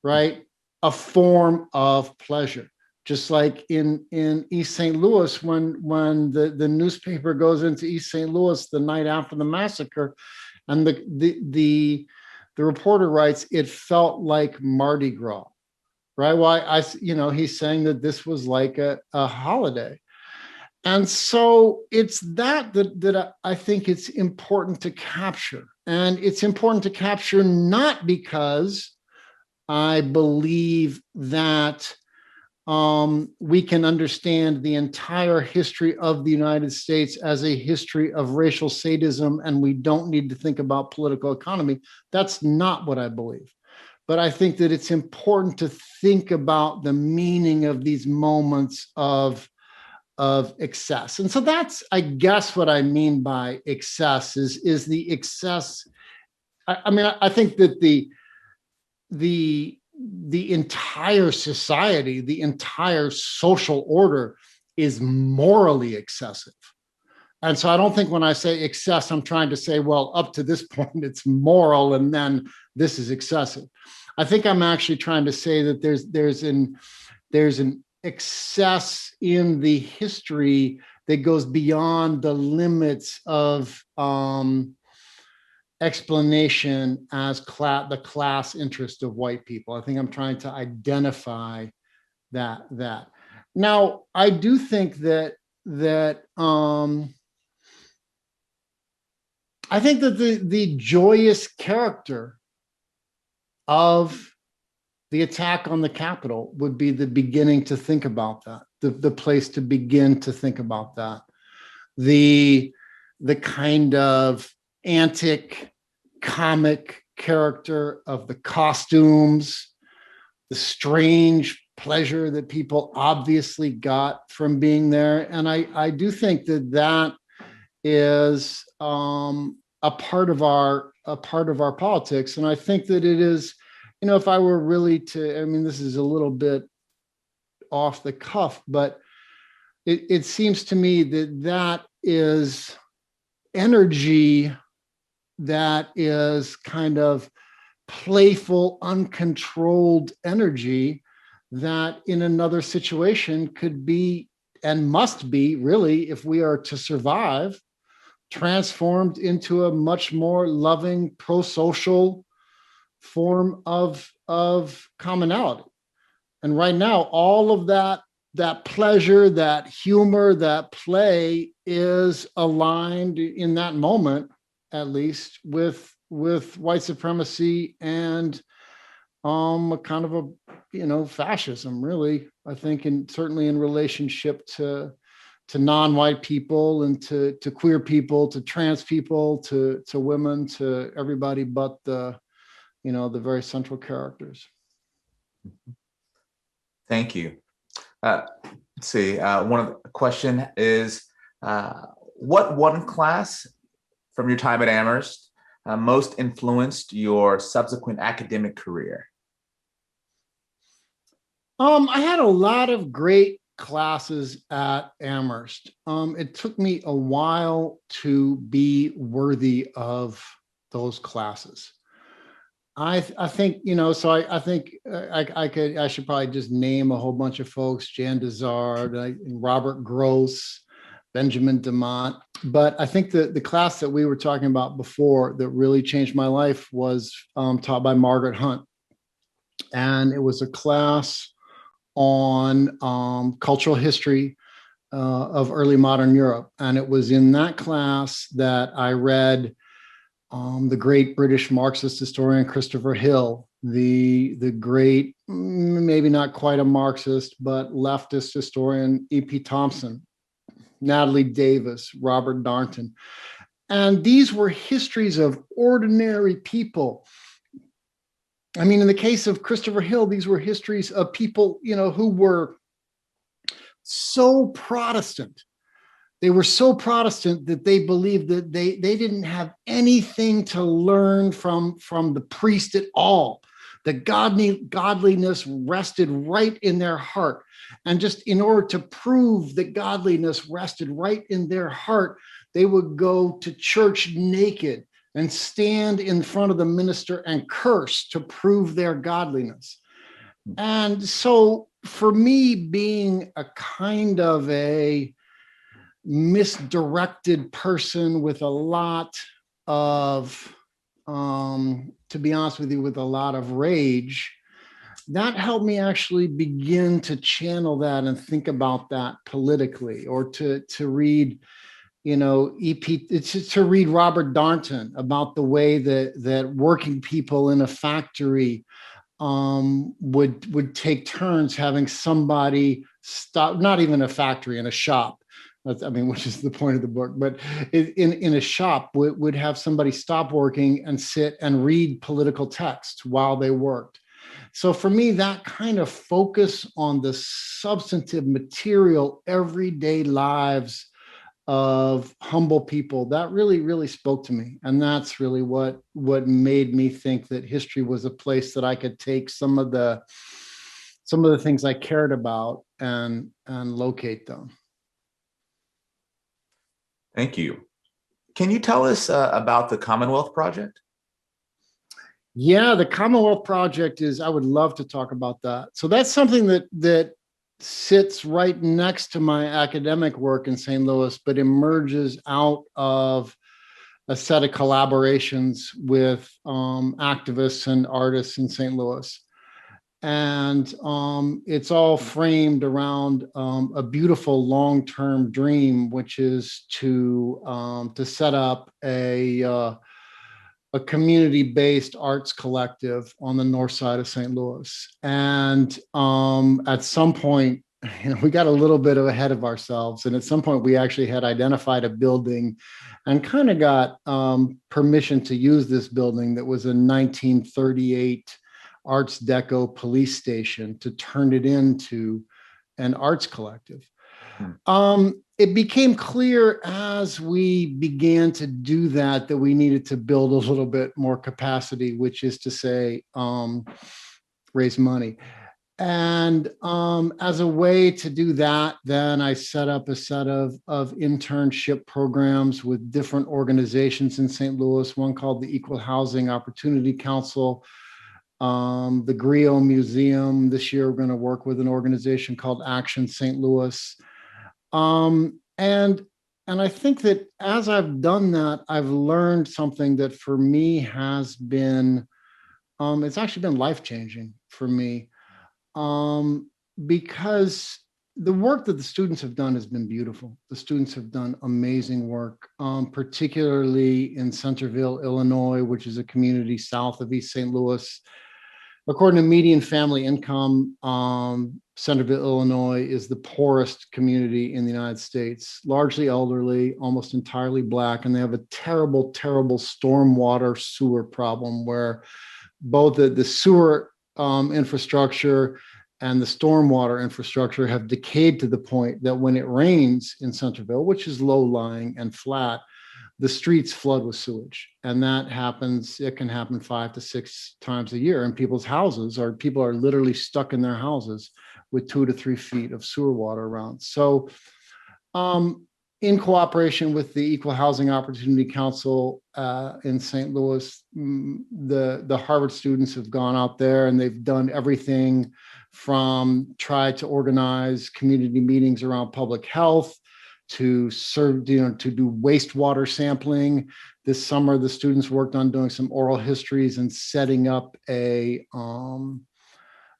right? A form of pleasure. Just like in East St. Louis, when the newspaper goes into East St. Louis the night after the massacre, and the reporter writes, it felt like Mardi Gras, right? Well, he's saying that this was like a holiday. And so it's that I think it's important to capture. And it's important to capture not because I believe that we can understand the entire history of the United States as a history of racial sadism, and we don't need to think about political economy. That's not what I believe. But I think that it's important to think about the meaning of these moments of excess. And so that's, I guess, what I mean by excess is the excess. I think that the entire society, the entire social order is morally excessive. And so I don't think when I say excess, I'm trying to say, well, up to this point, it's moral, and then this is excessive. I think I'm actually trying to say that there's an excess in the history that goes beyond the limits of explanation as the class interest of white people. I think I'm trying to identify that. Now, I do think that I think that the joyous character of the attack on the Capitol would be the beginning to think about that, the place to begin to think about that. The kind of antic comic character of the costumes, the strange pleasure that people obviously got from being there. And I do think that is a part of our politics. And I think that it is, if I were really to, I mean, this is a little bit off the cuff, but it seems to me that that is energy that is kind of playful, uncontrolled energy that in another situation could be and must be, really, if we are to survive, transformed into a much more loving, pro-social form of commonality. And right now, all of that pleasure, that humor, that play is aligned in that moment, at least, with white supremacy and a kind of a fascism, really. I think, and certainly in relationship to non-white people and to queer people, to trans people, to women, to everybody but the very central characters. Thank you. Let's see. One of the question is, what one class from your time at Amherst most influenced your subsequent academic career? I had a lot of great classes at Amherst. It took me a while to be worthy of those classes. I think, so I think I should probably just name a whole bunch of folks: Jan Dezard, Robert Gross, Benjamin DeMont. But I think the class that we were talking about before that really changed my life was taught by Margaret Hunt. And it was a class on cultural history of early modern Europe. And it was in that class that I read the great British Marxist historian Christopher Hill, the great, maybe not quite a Marxist, but leftist historian E.P. Thompson, Natalie Davis, Robert Darnton. And these were histories of ordinary people. I mean, in the case of Christopher Hill, these were histories of people, who were so Protestant. They were so Protestant that they believed that they didn't have anything to learn from the priest at all. The godliness rested right in their heart. And just in order to prove that godliness rested right in their heart, they would go to church naked and stand in front of the minister and curse to prove their godliness. And so for me, being a kind of a misdirected person with a lot of, to be honest with you, with a lot of rage, that helped me actually begin to channel that and think about that politically, or to read, to read Robert Darnton about the way that working people in a factory would take turns having somebody stop, not even a factory, in a shop, which is the point of the book, but in a shop would have somebody stop working and sit and read political text while they worked. So for me, that kind of focus on the substantive, material, everyday lives of humble people, that really, really spoke to me. And that's really what made me think that history was a place that I could take some of the things I cared about and locate them. Thank you. Can you tell us about the Commonwealth Project? Yeah, the Commonwealth Project I would love to talk about that. So that's something that sits right next to my academic work in St. Louis, but emerges out of a set of collaborations with activists and artists in St. Louis. And it's all framed around a beautiful long-term dream, which is to set up a community-based arts collective on the north side of St. Louis. And at some point, we got a little bit ahead of ourselves. And at some point, we actually had identified a building and kind of got permission to use this building that was a 1938 Arts Deco police station, to turn it into an arts collective. it became clear as we began to do that that we needed to build a little bit more capacity, which is to say, raise money. And as a way to do that, then I set up a set of internship programs with different organizations in St. Louis, one called the Equal Housing Opportunity Council, the Griot Museum. This year, we're going to work with an organization called Action St. Louis. And I think that as I've done that, I've learned something that for me has been, it's actually been life-changing for me. Because the work that the students have done has been beautiful. The students have done amazing work, particularly in Centerville, Illinois, which is a community south of East St. Louis. According to median family income, Centerville, Illinois is the poorest community in the United States, largely elderly, almost entirely Black, and they have a terrible, terrible stormwater sewer problem where both the sewer infrastructure and the stormwater infrastructure have decayed to the point that when it rains in Centerville, which is low-lying and flat, the streets flood with sewage. And that happens, it can happen 5 to 6 times a year. And people's houses people are literally stuck in their houses with 2 to 3 feet of sewer water around. So in cooperation with the Equal Housing Opportunity Council in St. Louis, the Harvard students have gone out there and they've done everything from try to organize community meetings around public health to serve, to do wastewater sampling. This summer, the students worked on doing some oral histories and setting up a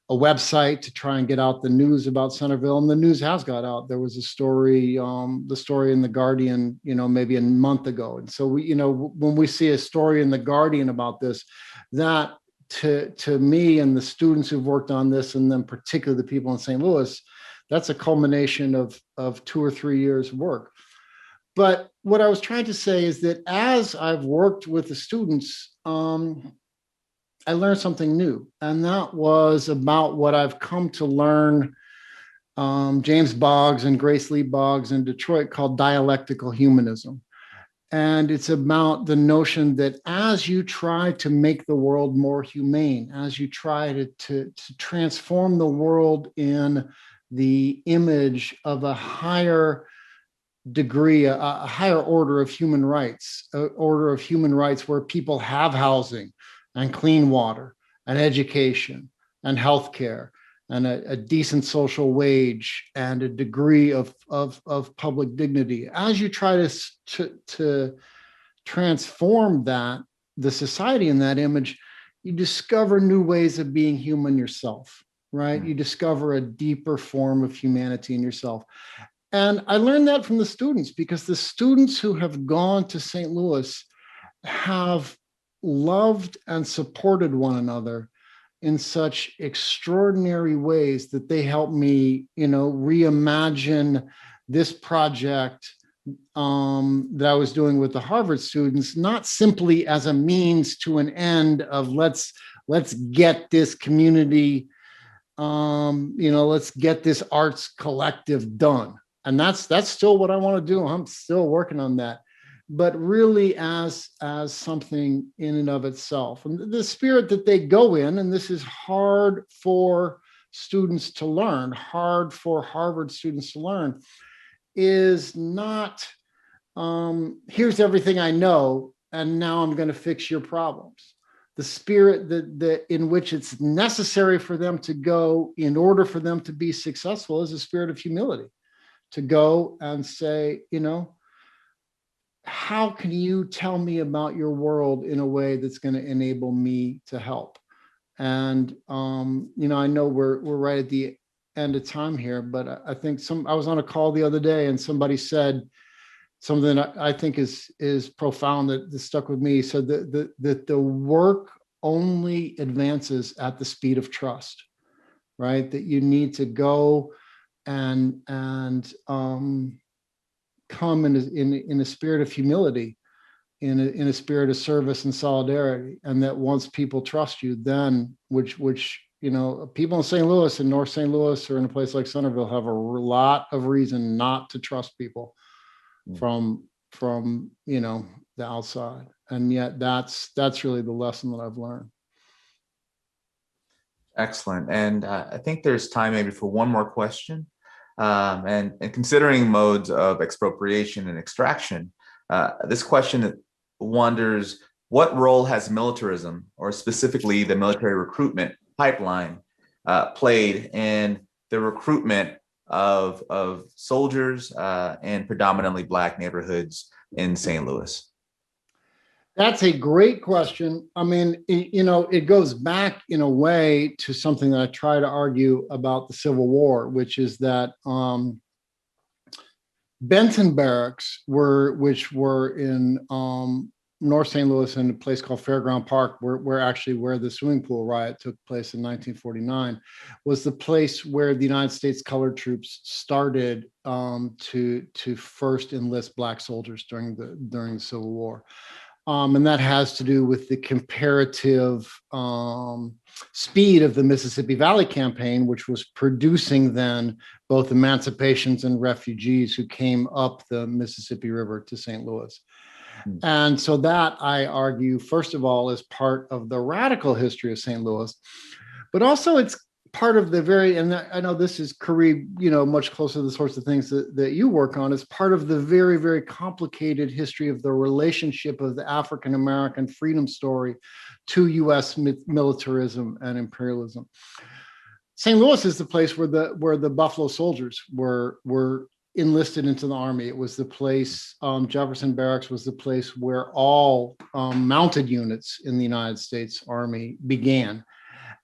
website to try and get out the news about Centerville, and the news has got out. There was a story, the story in the Guardian, maybe a month ago. And so we, when we see a story in the Guardian about this, that to me and the students who've worked on this, and then particularly the people in St. Louis, that's a culmination of 2 or 3 years work. But what I was trying to say is that as I've worked with the students, I learned something new, and that was about what I've come to learn. James Boggs and Grace Lee Boggs in Detroit called dialectical humanism. And it's about the notion that as you try to make the world more humane, as you try to transform the world in the image of a higher degree, a higher order of human rights, where people have housing and clean water and education and healthcare and a decent social wage and a degree of public dignity. As you try to transform the society in that image, you discover new ways of being human yourself, right? You discover a deeper form of humanity in yourself. And I learned that from the students, because the students who have gone to St. Louis have loved and supported one another in such extraordinary ways that they helped me, reimagine this project that I was doing with the Harvard students, not simply as a means to an end of let's get this community, let's get this arts collective done. And that's still what I want to do. I'm still working on that. But really as something in and of itself. And the spirit that they go in, and this is hard for students to learn, hard for Harvard students to learn, is not, here's everything I know, and now I'm going to fix your problems. The spirit that in which it's necessary for them to go in order for them to be successful is a spirit of humility, to go and say, how can you tell me about your world in a way that's going to enable me to help? And, I know we're right at the end of time here, but I think I was on a call the other day and somebody said something that I think is profound that stuck with me. So that the work only advances at the speed of trust, right? That you need to go and come in a spirit of humility, in a spirit of service and solidarity, and that once people trust you, then which people in St. Louis and North St. Louis or in a place like Centerville have a lot of reason not to trust people from the outside. And yet that's really the lesson that I've learned. Excellent. And I think there's time maybe for one more question. And considering modes of expropriation and extraction, this question wonders, what role has militarism, or specifically the military recruitment pipeline, played in the recruitment of soldiers and predominantly Black neighborhoods in St. Louis? That's a great question. I mean, it goes back in a way to something that I try to argue about the Civil War, which is that Benton Barracks, which were in North St. Louis in a place called Fairground Park, where the swimming pool riot took place in 1949, was the place where the United States colored troops started to first enlist Black soldiers during the Civil War. And that has to do with the comparative speed of the Mississippi Valley Campaign, which was producing then both emancipations and refugees who came up the Mississippi River to St. Louis. And so that, I argue, first of all, is part of the radical history of St. Louis, but also it's part of the and I know this is, Khary, much closer to the sorts of things that you work on, is part of the very, very complicated history of the relationship of the African-American freedom story to US militarism and imperialism. St. Louis is the place where the Buffalo Soldiers were enlisted into the Army. It was the place, Jefferson Barracks was the place where all mounted units in the United States Army began.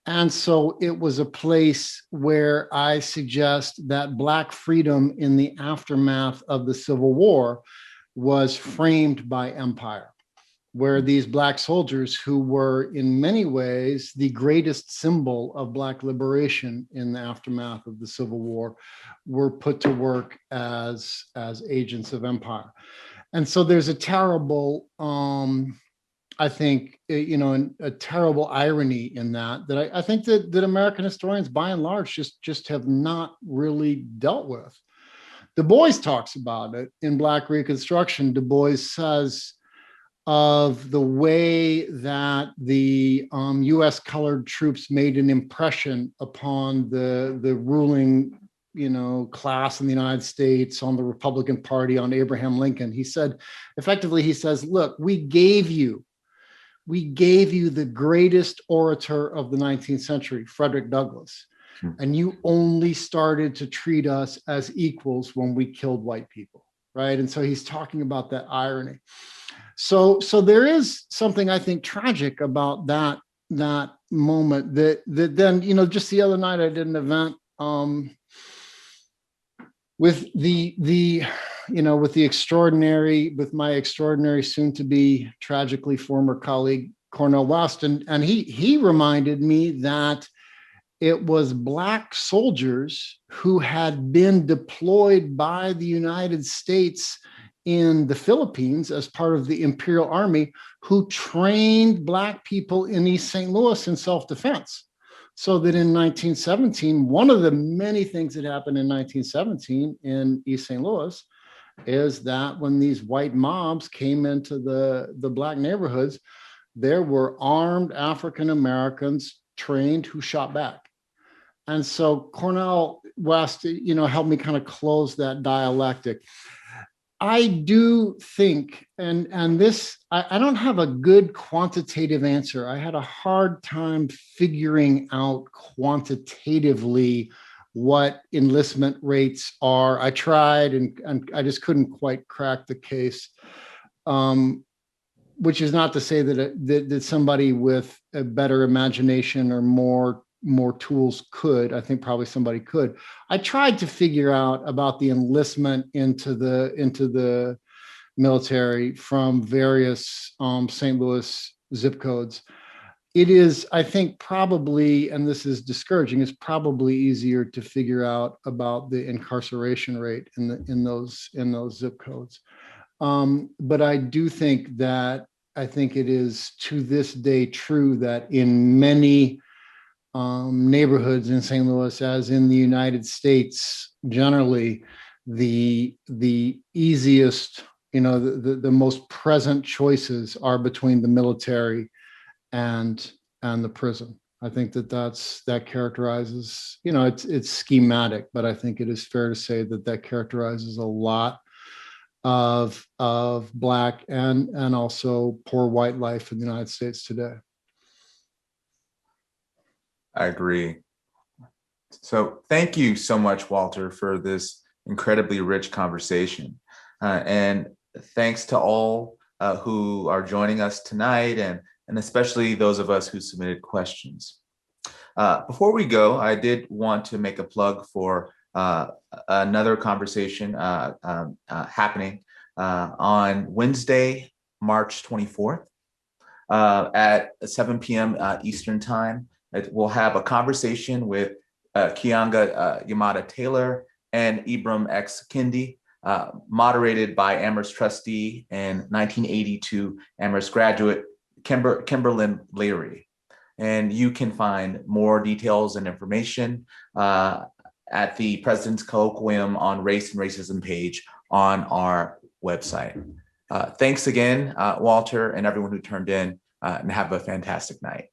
And so it was a place where I suggest that Black freedom in the aftermath of the Civil War was framed by empire, where these Black soldiers, who were in many ways the greatest symbol of Black liberation in the aftermath of the Civil War, were put to work as agents of empire. And so there's a terrible, I think, a terrible irony in that I think that American historians, by and large, just have not really dealt with. Du Bois talks about it in Black Reconstruction. Du Bois says of the way that the U.S. colored troops made an impression upon the ruling class in the United States, on the Republican Party, on Abraham Lincoln. He said, effectively, he says, look, we gave you the greatest orator of the 19th century, Frederick Douglass, and you only started to treat us as equals when we killed white people, right? And so he's talking about that irony. So there is something, I think, tragic about that moment that then, just the other night I did an event with my extraordinary soon to be tragically former colleague, Cornel West. And he reminded me that it was Black soldiers who had been deployed by the United States in the Philippines as part of the Imperial Army who trained Black people in East St. Louis in self-defense. So that in 1917, one of the many things that happened in 1917 in East St. Louis is that when these white mobs came into the Black neighborhoods, there were armed African Americans trained who shot back. And so Cornel West, helped me kind of close that dialectic. I do think, and this, I don't have a good quantitative answer. I had a hard time figuring out quantitatively what enlistment rates are. I tried and I just couldn't quite crack the case, which is not to say that somebody with a better imagination or more tools could. I think probably somebody could. I tried to figure out about the enlistment into the military from various St. Louis zip codes. It is, I think, probably, and this is discouraging, it's probably easier to figure out about the incarceration rate in those zip codes. But I do think that it is to this day true that in many neighborhoods in St. Louis as in the United States generally, the easiest, the most present choices are between the military and the prison. I think that characterizes, it's schematic, but I think it is fair to say that characterizes a lot of Black and also poor white life in the United States today. I agree. So thank you so much, Walter, for this incredibly rich conversation. And thanks to all who are joining us tonight, and especially those of us who submitted questions. Before we go, I did want to make a plug for another conversation happening on Wednesday, March 24th at 7 p.m. Eastern Time. We'll have a conversation with Kianga Yamada Taylor and Ibram X. Kendi, moderated by Amherst trustee and 1982 Amherst graduate Kimberlyn Leary. And you can find more details and information at the President's Colloquium on Race and Racism page on our website. Thanks again, Walter, and everyone who turned in, and have a fantastic night.